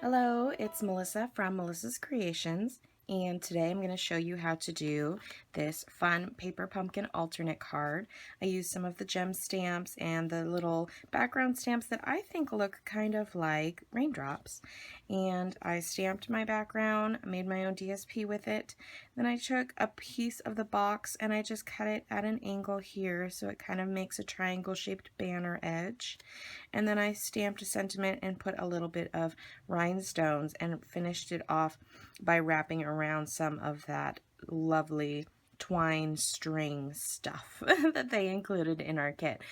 Hello, it's Melissa from Melissa's Creations, and today I'm going to show you how to do this fun paper pumpkin alternate card. I used some of the gem stamps and the little background stamps that I think look kind of like raindrops, and I stamped my background, made my own DSP with it. Then I took a piece of the box and I just cut it at an angle here so it kind of makes a triangle shaped banner edge, and then I stamped a sentiment and put a little bit of rhinestones and finished it off by wrapping around some of that lovely twine string stuff that they included in our kit.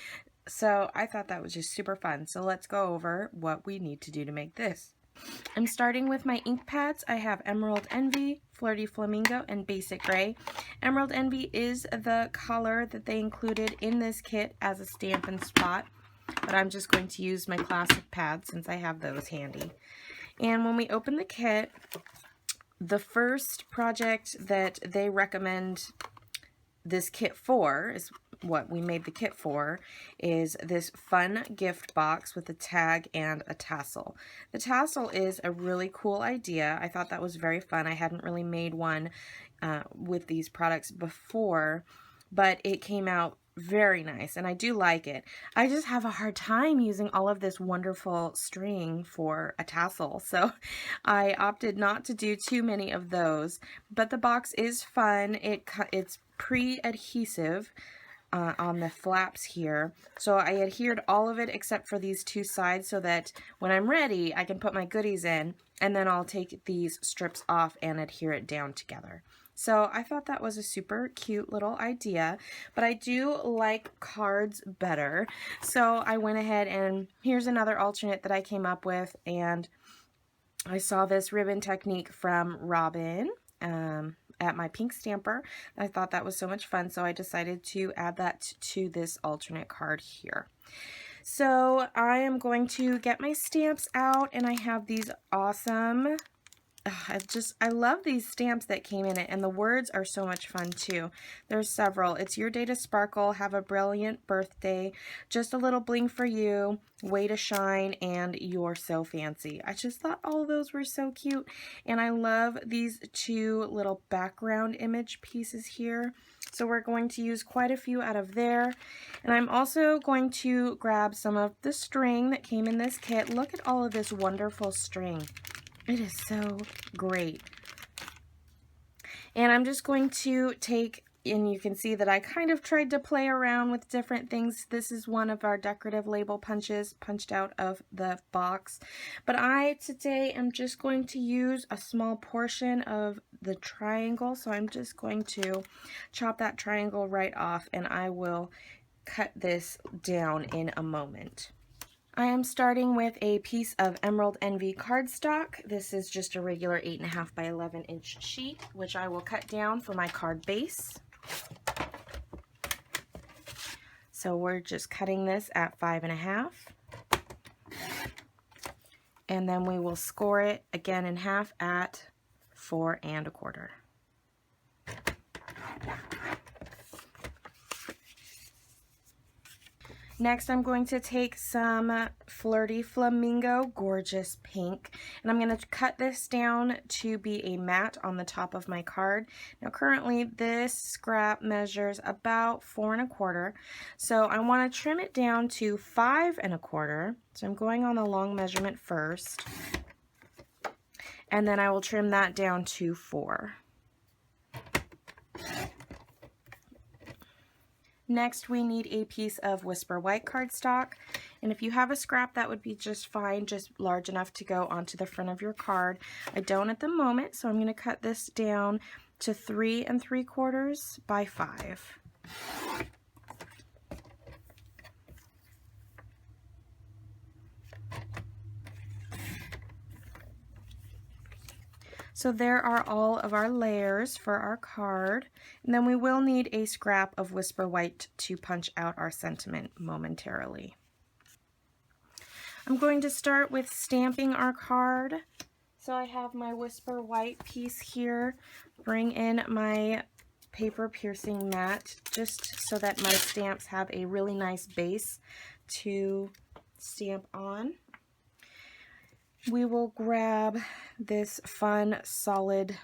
So I thought that was just super fun. So let's go over what we need to do to make this. I'm starting with my ink pads. I have Emerald Envy, Flirty Flamingo, and Basic Gray. Emerald Envy is the color that they included in this kit as a Stampin' spot, but I'm just going to use my classic pads since I have those handy. And when we open the kit, the first project that they recommend this kit for, is what we made the kit for, is this fun gift box with a tag and a tassel. The tassel is a really cool idea. I thought that was very fun. I hadn't really made one with these products before, but it came out very nice and I do like it. I just have a hard time using all of this wonderful string for a tassel, so I opted not to do too many of those, but the box is fun. It's pre-adhesive on the flaps here, so I adhered all of it except for these two sides so that when I'm ready I can put my goodies in, and then I'll take these strips off and adhere it down together. So I thought that was a super cute little idea, but I do like cards better. So I went ahead and here's another alternate that I came up with, and I saw this ribbon technique from Robin at my pink stamper. I thought that was so much fun, so I decided to add that to this alternate card here. So I am going to get my stamps out, and I have these awesome, I love these stamps that came in it, and the words are so much fun too. There's several. It's your day to sparkle, have a brilliant birthday, just a little bling for you, way to shine, and you're so fancy. I just thought all of those were so cute, and I love these two little background image pieces here. So we're going to use quite a few out of there, and I'm also going to grab some of the string that came in this kit. Look at all of this wonderful string. It is so great. And I'm just going to take, and you can see that I kind of tried to play around with different things. This is one of our decorative label punches punched out of the box. But I today am just going to use a small portion of the triangle. So I'm just going to chop that triangle right off, and I will cut this down in a moment. I am starting with a piece of Emerald Envy cardstock. This is just a regular 8.5 by 11 inch sheet, which I will cut down for my card base. So we're just cutting this at 5.5. And then we will score it again in half at 4 1/4. Next, I'm going to take some Flirty Flamingo Gorgeous Pink, and I'm going to cut this down to be a matte on the top of my card. Now, currently, this scrap measures about 4 1/4, so I want to trim it down to 5 1/4. So I'm going on the long measurement first, and then I will trim that down to 4. Next, we need a piece of Whisper White cardstock, and if you have a scrap, that would be just fine, just large enough to go onto the front of your card. I don't at the moment, so I'm going to cut this down to 3 3/4 by 5. So there are all of our layers for our card, and then we will need a scrap of Whisper White to punch out our sentiment momentarily. I'm going to start with stamping our card. So I have my Whisper White piece here. Bring in my paper piercing mat just so that my stamps have a really nice base to stamp on. we will grab this fun solid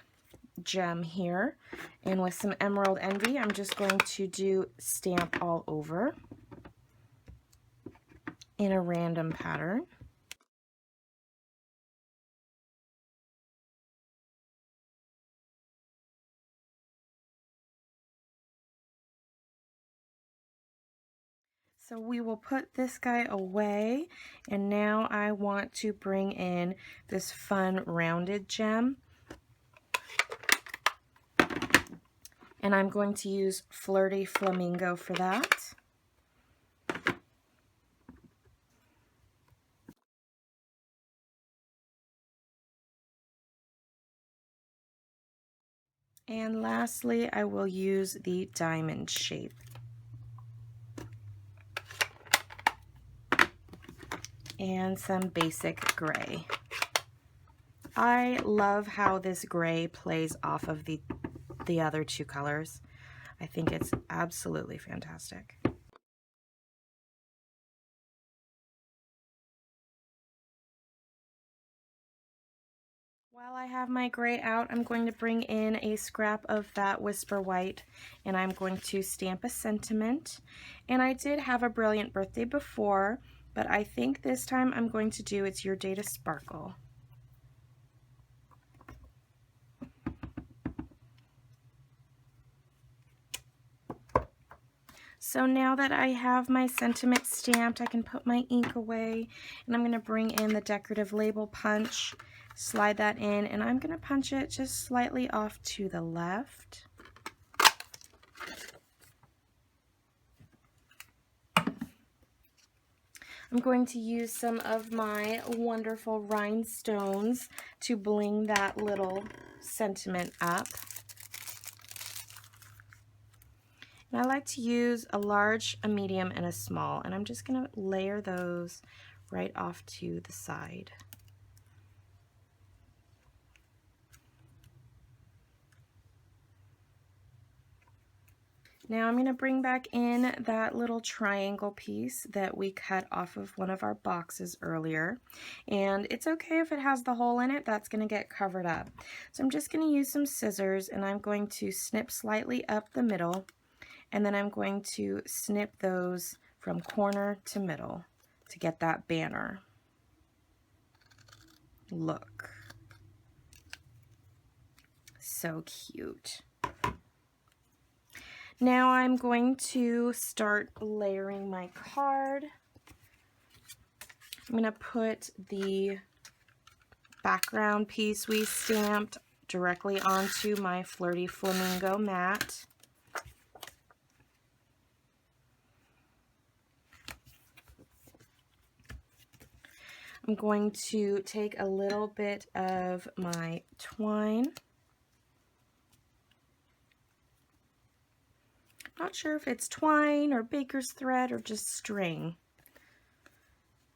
gem here, and with some Emerald Envy, I'm just going to do stamp all over in a random pattern. So we will put this guy away, and now I want to bring in this fun rounded gem. And I'm going to use Flirty Flamingo for that. And lastly, I will use the diamond shape. And some basic gray. I love how this gray plays off of the other two colors. I think it's absolutely fantastic. While I have my gray out, I'm going to bring in a scrap of that Whisper White, and I'm going to stamp a sentiment. And I did have a Brilliant Birthday before, but I think this time I'm going to do It's Your Day to Sparkle. So now that I have my sentiment stamped, I can put my ink away, and I'm going to bring in the decorative label punch, slide that in, and I'm going to punch it just slightly off to the left. I'm going to use some of my wonderful rhinestones to bling that little sentiment up. And I like to use a large, a medium, and a small, and I'm just going to layer those right off to the side. Now I'm going to bring back in that little triangle piece that we cut off of one of our boxes earlier. And it's okay if it has the hole in it, that's going to get covered up. So I'm just going to use some scissors, and I'm going to snip slightly up the middle, and then I'm going to snip those from corner to middle to get that banner look. So cute. Now I'm going to start layering my card. I'm going to put the background piece we stamped directly onto my Flirty Flamingo mat. I'm going to take a little bit of my twine. Not sure if it's twine or baker's thread or just string.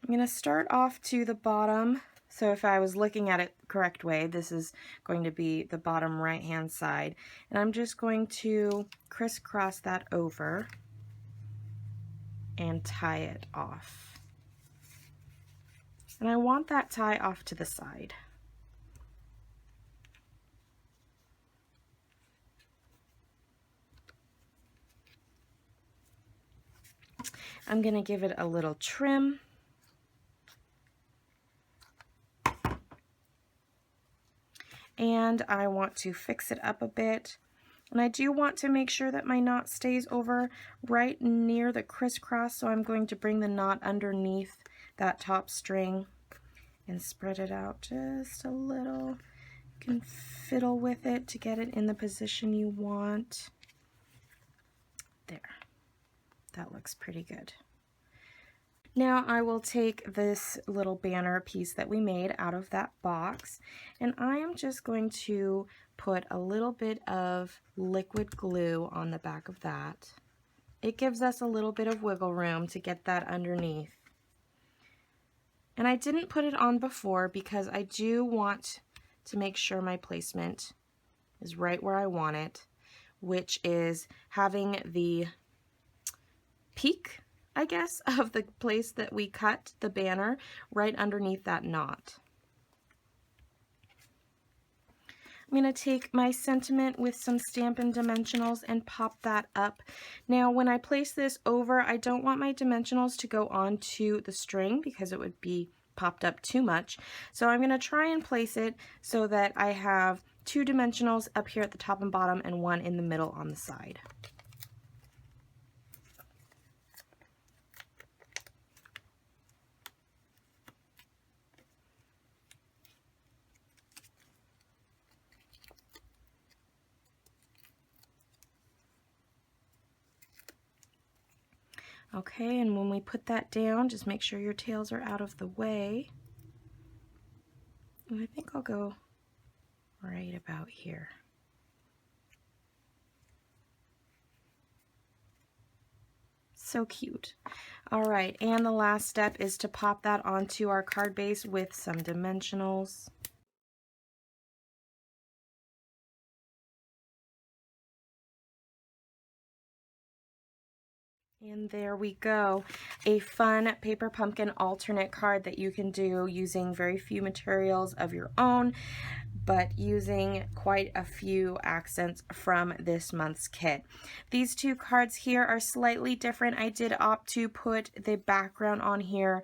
I'm going to start off to the bottom. So if I was looking at it the correct way, this is going to be the bottom right hand side. And I'm just going to crisscross that over and tie it off. And I want that tie off to the side. I'm going to give it a little trim. And I want to fix it up a bit. And I do want to make sure that my knot stays over right near the crisscross, so I'm going to bring the knot underneath that top string and spread it out just a little. You can fiddle with it to get it in the position you want. There. That looks pretty good. Now I will take this little banner piece that we made out of that box, and I am just going to put a little bit of liquid glue on the back of that. It gives us a little bit of wiggle room to get that underneath. And I didn't put it on before because I do want to make sure my placement is right where I want it, which is having the peak, I guess, of the place that we cut the banner right underneath that knot. I'm going to take my sentiment with some Stampin' dimensionals and pop that up. Now when I place this over, I don't want my dimensionals to go onto the string because it would be popped up too much. So I'm going to try and place it so that I have 2 dimensionals up here at the top and bottom and 1 in the middle on the side. Okay, and when we put that down, just make sure your tails are out of the way. And I think I'll go right about here. So cute. All right, and the last step is to pop that onto our card base with some dimensionals. And there we go, a fun paper pumpkin alternate card that you can do using very few materials of your own, but using quite a few accents from this month's kit. These 2 cards here are slightly different. I did opt to put the background on here,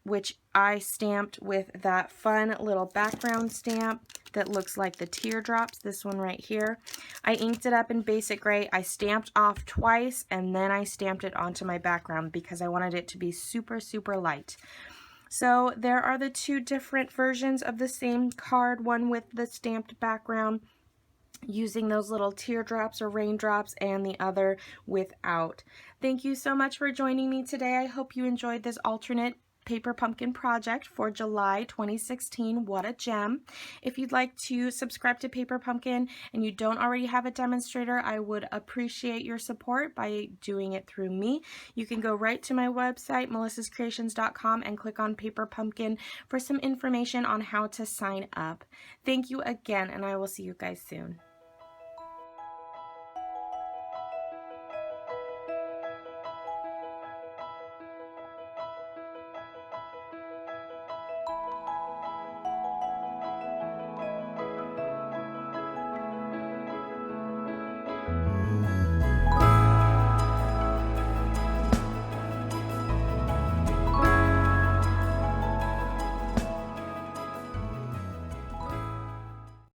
which I stamped with that fun little background stamp that looks like the teardrops, this one right here. I inked it up in basic gray. I stamped off twice and then I stamped it onto my background because I wanted it to be super, super light. So there are the 2 different versions of the same card, one with the stamped background using those little teardrops or raindrops and the other without. Thank you so much for joining me today. I hope you enjoyed this alternate paper pumpkin project for July 2016. What a gem. If you'd like to subscribe to Paper Pumpkin and you don't already have a demonstrator, I would appreciate your support by doing it through me. You can go right to my website, melissascreations.com, and click on Paper Pumpkin for some information on how to sign up. Thank you again, and I will see you guys soon.